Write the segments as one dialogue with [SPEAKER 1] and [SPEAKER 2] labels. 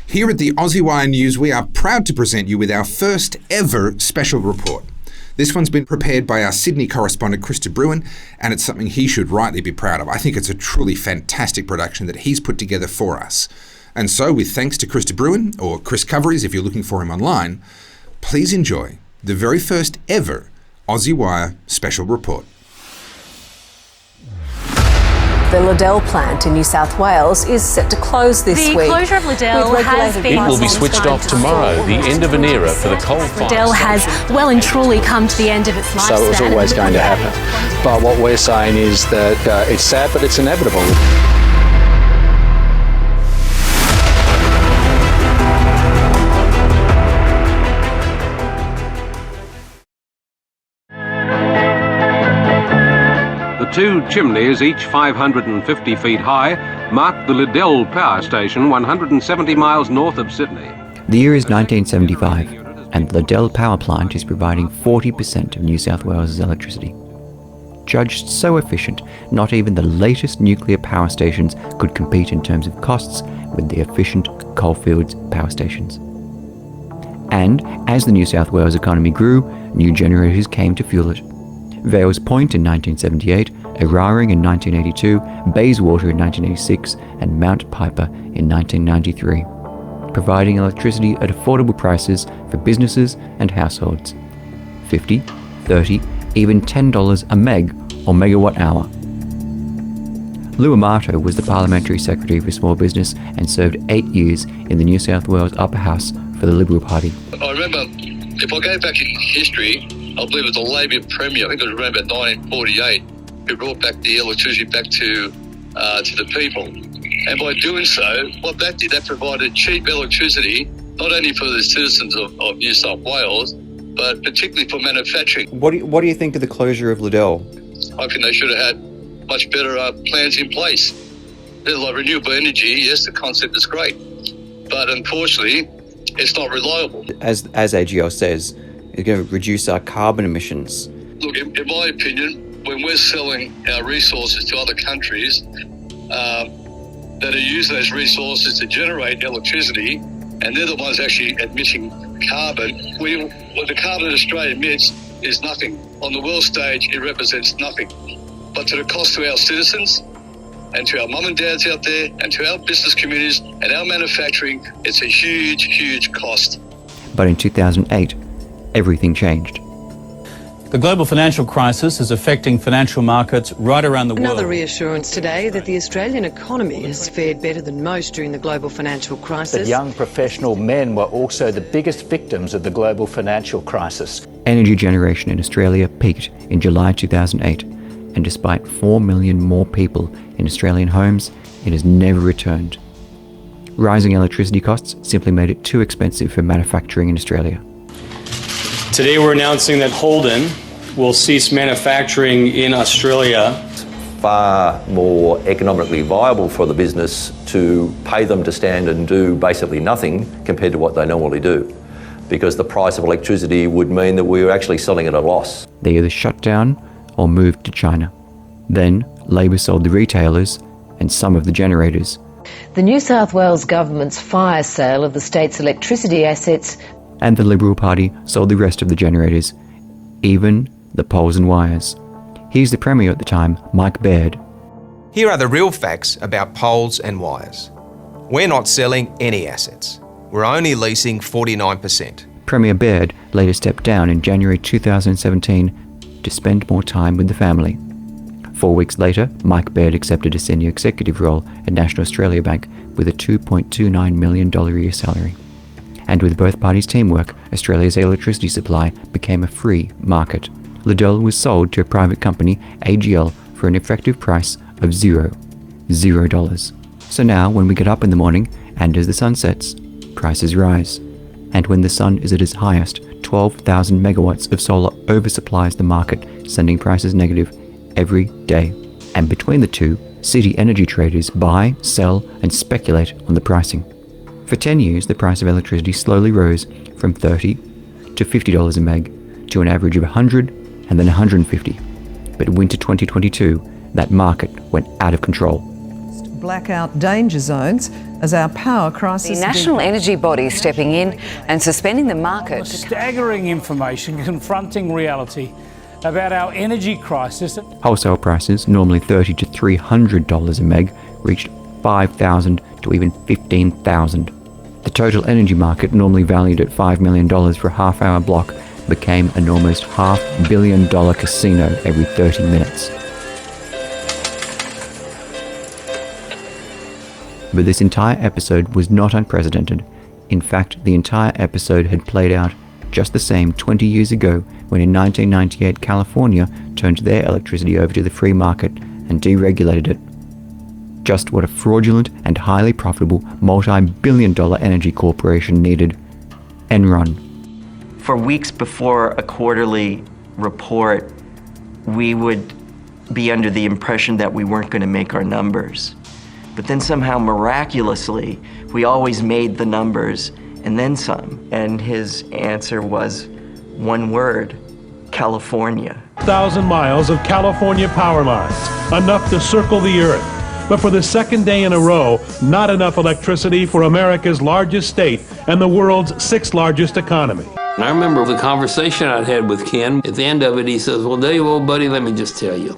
[SPEAKER 1] Here at the Aussie Wire News, we are proud to present you with our first ever special report. This one's been prepared by our Sydney correspondent, Bruyne, and it's something he should rightly be proud of. I think it's a truly fantastic production that he's put together for us. And so, with thanks to Bruyne, or Chris Coveries if you're looking for him online, please enjoy the very first ever Aussie Wire special report.
[SPEAKER 2] The Liddell plant in New South Wales is set to close this week.
[SPEAKER 3] The closure of Liddell has been...
[SPEAKER 4] It will be switched off tomorrow, the end of an era for the coal-fired
[SPEAKER 3] Liddell has well and truly come to the end of its lifespan.
[SPEAKER 5] So it was always going to happen. But what we're saying is that it's sad, but it's inevitable.
[SPEAKER 6] Two chimneys, each 550 feet high, mark the Liddell power station 170 miles north of Sydney.
[SPEAKER 7] The year is 1975, and the Liddell power plant is providing 40% of New South Wales' electricity. Judged so efficient, not even the latest nuclear power stations could compete in terms of costs with the efficient coalfields power stations. And as the New South Wales economy grew, new generators came to fuel it. Vales Point in 1978, Eraring in 1982, Bayswater in 1986, and Mount Piper in 1993, providing electricity at affordable prices for businesses and households. $50, $30, even $10 a meg or megawatt hour. Lou Amato was the Parliamentary Secretary for Small Business and served 8 years in the New South Wales Upper House for the Liberal Party.
[SPEAKER 8] I remember, if I go back in history, I believe it was a Labor Premier, I think it was around about 1948, who brought back the electricity back to the people. And by doing so, what that did, that provided cheap electricity, not only for the citizens of New South Wales, but particularly for manufacturing.
[SPEAKER 7] What do you think of the closure of Liddell?
[SPEAKER 8] I think they should have had much better plans in place. Like renewable energy, yes, the concept is great, but unfortunately, it's not reliable.
[SPEAKER 7] As AGL says, it's going to reduce our carbon emissions.
[SPEAKER 8] Look, in my opinion, when we're selling our resources to other countries that are using those resources to generate electricity, and they're the ones actually emitting carbon, what the carbon Australia emits is nothing. On the world stage, it represents nothing. But to the cost to our citizens and to our mum and dads out there and to our business communities and our manufacturing, it's a huge, huge cost.
[SPEAKER 7] But in 2008, everything changed.
[SPEAKER 9] The global financial crisis is affecting financial markets right around the world.
[SPEAKER 10] Another reassurance today that the Australian economy has fared better than most during the global financial crisis.
[SPEAKER 5] That young professional men were also the biggest victims of the global financial crisis.
[SPEAKER 7] Energy generation in Australia peaked in July 2008, and despite 4 million more people in Australian homes, it has never returned. Rising electricity costs simply made it too expensive for manufacturing in Australia.
[SPEAKER 11] Today we're announcing that Holden will cease manufacturing in Australia.
[SPEAKER 12] Far more economically viable for the business to pay them to stand and do basically nothing compared to what they normally do, because the price of electricity would mean that we were actually selling at a loss.
[SPEAKER 7] They either shut down or moved to China. Then Labor sold the retailers and some of the generators.
[SPEAKER 2] The New South Wales government's fire sale of the state's electricity assets,
[SPEAKER 7] and the Liberal Party sold the rest of the generators, even the poles and wires. Here's the Premier at the time, Mike Baird.
[SPEAKER 13] Here are the real facts about poles and wires. We're not selling any assets. We're only leasing 49%.
[SPEAKER 7] Premier Baird later stepped down in January 2017 to spend more time with the family. 4 weeks later, Mike Baird accepted a senior executive role at National Australia Bank with a $2.29 million a year salary. And with both parties' teamwork, Australia's electricity supply became a free market. Liddell was sold to a private company, AGL, for an effective price of $0. So now, when we get up in the morning, and as the sun sets, prices rise. And when the sun is at its highest, 12,000 megawatts of solar oversupplies the market, sending prices negative every day. And between the two, city energy traders buy, sell, and speculate on the pricing. For 10 years, the price of electricity slowly rose from $30 to $50 a meg, to an average of $100 and then $150. But winter 2022, that market went out of control.
[SPEAKER 14] blackout danger zones as our power crisis.
[SPEAKER 15] The national energy body stepping in and suspending the market.
[SPEAKER 16] Staggering information confronting reality about our energy crisis.
[SPEAKER 7] Wholesale prices, normally $30 to $300 a meg, reached $5,000 to even $15,000. The total energy market, normally valued at $5 million for a half-hour block, became an almost $500 million casino every 30 minutes. But this entire episode was not unprecedented. In fact, the entire episode had played out just the same 20 years ago when in 1998 California turned their electricity over to the free market and deregulated it. Just what a fraudulent and highly profitable multi-billion-dollar energy corporation needed. Enron.
[SPEAKER 17] For weeks before a quarterly report, we would be under the impression that we weren't going to make our numbers. But then somehow, miraculously, we always made the numbers and then some. And his answer was one word: California.
[SPEAKER 18] 1,000 miles of California power lines, enough to circle the earth. But for the second day in a row, not enough electricity for America's largest state and the world's sixth largest economy.
[SPEAKER 19] And I remember the conversation I'd had with Ken. At the end of it, he says, well, Dave, old buddy, let me just tell you,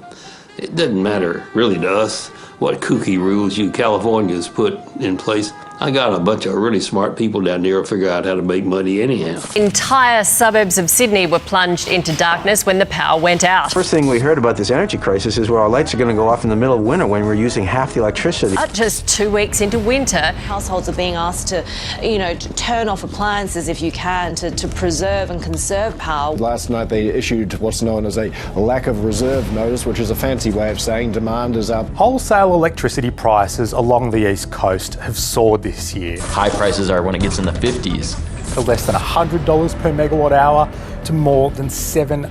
[SPEAKER 19] it doesn't matter really to us what kooky rules you Californians put in place. I got a bunch of really smart people down there who figure out how to make money anyhow.
[SPEAKER 20] Entire suburbs of Sydney were plunged into darkness when the power went out.
[SPEAKER 21] First thing we heard about this energy crisis is where our lights are going to go off in the middle of winter when we're using half the electricity.
[SPEAKER 20] Just 2 weeks into winter,
[SPEAKER 22] households are being asked to, to turn off appliances if you can to preserve and conserve power.
[SPEAKER 23] Last night they issued what's known as a lack of reserve notice, which is a fancy way of saying demand is up.
[SPEAKER 24] Wholesale electricity prices along the east coast have soared this year.
[SPEAKER 25] High prices are when it gets in the 50s.
[SPEAKER 24] From less than $100 per megawatt hour to more than $700.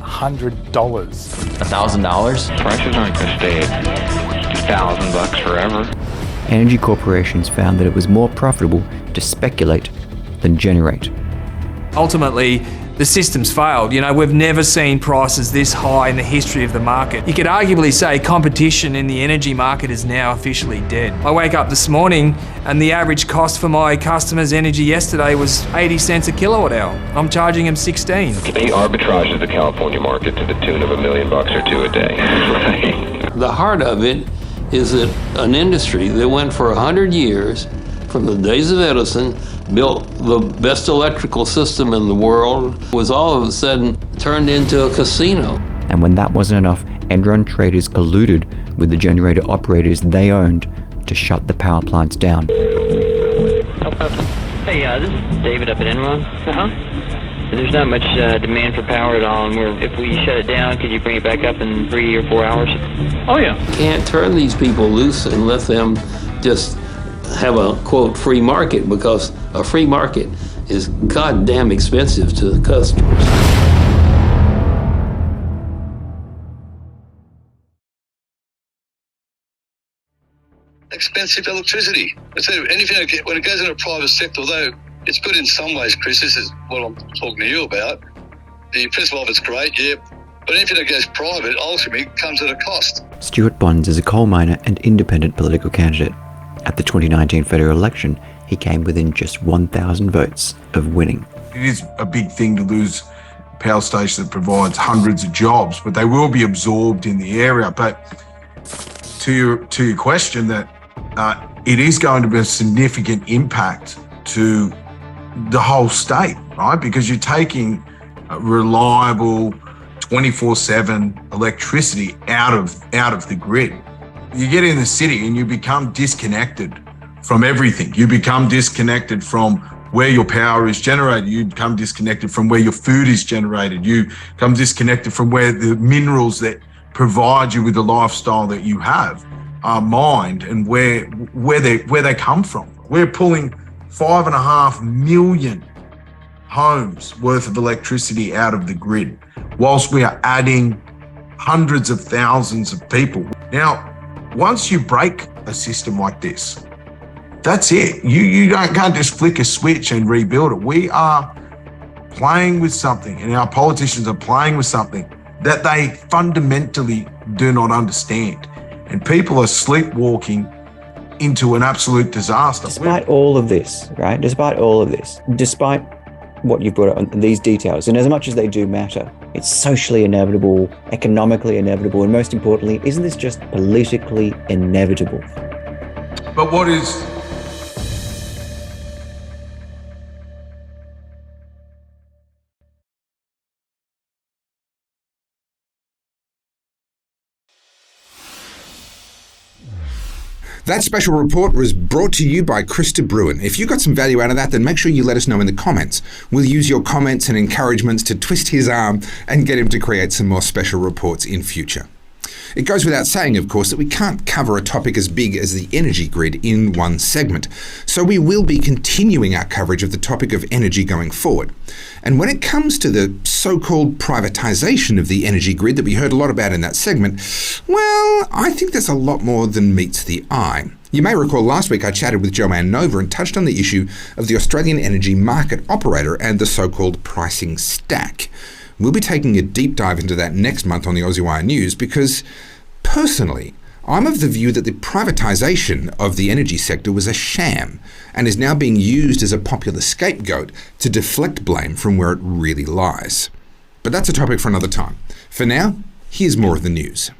[SPEAKER 25] $1,000?
[SPEAKER 26] Prices aren't going to stay at $1,000 forever.
[SPEAKER 7] Energy corporations found that it was more profitable to speculate than generate.
[SPEAKER 27] Ultimately, the system's failed. We've never seen prices this high in the history of the market. You could arguably say competition in the energy market is now officially dead. I wake up this morning and the average cost for my customers' energy yesterday was 80 cents a kilowatt hour. I'm charging them 16.
[SPEAKER 26] They arbitrage the California market to the tune of $1 million or $2 a day.
[SPEAKER 19] The heart of it is that an industry that went for 100 years, from the days of Edison, built the best electrical system in the world, was all of a sudden turned into a casino.
[SPEAKER 7] And when that wasn't enough, Enron traders colluded with the generator operators they owned to shut the power plants down.
[SPEAKER 28] Hey, this is David up at Enron. There's not much demand for power at all, and if we shut it down, could you bring it back up in 3 or 4 hours?
[SPEAKER 19] Oh yeah. Can't turn these people loose and let them just have a, quote, free market, because a free market is goddamn expensive to the customers.
[SPEAKER 8] Expensive electricity. Anything when it goes into a private sector, although it's good in some ways, Chris, this is what I'm talking to you about. The principle of it's great, yeah, but anything that goes private ultimately comes at a cost.
[SPEAKER 7] Stuart Bonds is a coal miner and independent political candidate. At the 2019 federal election, he came within just 1,000 votes of winning.
[SPEAKER 29] It is a big thing to lose a power station that provides hundreds of jobs, but they will be absorbed in the area. But to your question, that it is going to be a significant impact to the whole state, right? Because you're taking reliable 24/7 electricity out of the grid. You get in the city and you become disconnected from everything. You become disconnected from where your power is generated. You become disconnected from where your food is generated. You become disconnected from where the minerals that provide you with the lifestyle that you have are mined and where they come from. We're pulling 5.5 million homes worth of electricity out of the grid, whilst we are adding hundreds of thousands of people. Now, once you break a system like this, that's it. You can't just flick a switch and rebuild it. We are playing with something, and our politicians are playing with something that they fundamentally do not understand. And people are sleepwalking into an absolute disaster.
[SPEAKER 7] Despite all of this, right? Despite all of this, despite what you've brought up, these details, and as much as they do matter, it's socially inevitable, economically inevitable, and most importantly, isn't this just politically inevitable?
[SPEAKER 29] But what is...
[SPEAKER 1] That special report was brought to you by Bruyne. If you got some value out of that, then make sure you let us know in the comments. We'll use your comments and encouragements to twist his arm and get him to create some more special reports in future. It goes without saying, of course, that we can't cover a topic as big as the energy grid in one segment, so we will be continuing our coverage of the topic of energy going forward. And when it comes to the so-called privatisation of the energy grid that we heard a lot about in that segment, well, I think there's a lot more than meets the eye. You may recall last week I chatted with Joanne Nova and touched on the issue of the Australian energy market operator and the so-called pricing stack. We'll be taking a deep dive into that next month on the Aussie Wire News because, personally, I'm of the view that the privatisation of the energy sector was a sham and is now being used as a popular scapegoat to deflect blame from where it really lies. But that's a topic for another time. For now, here's more of the news.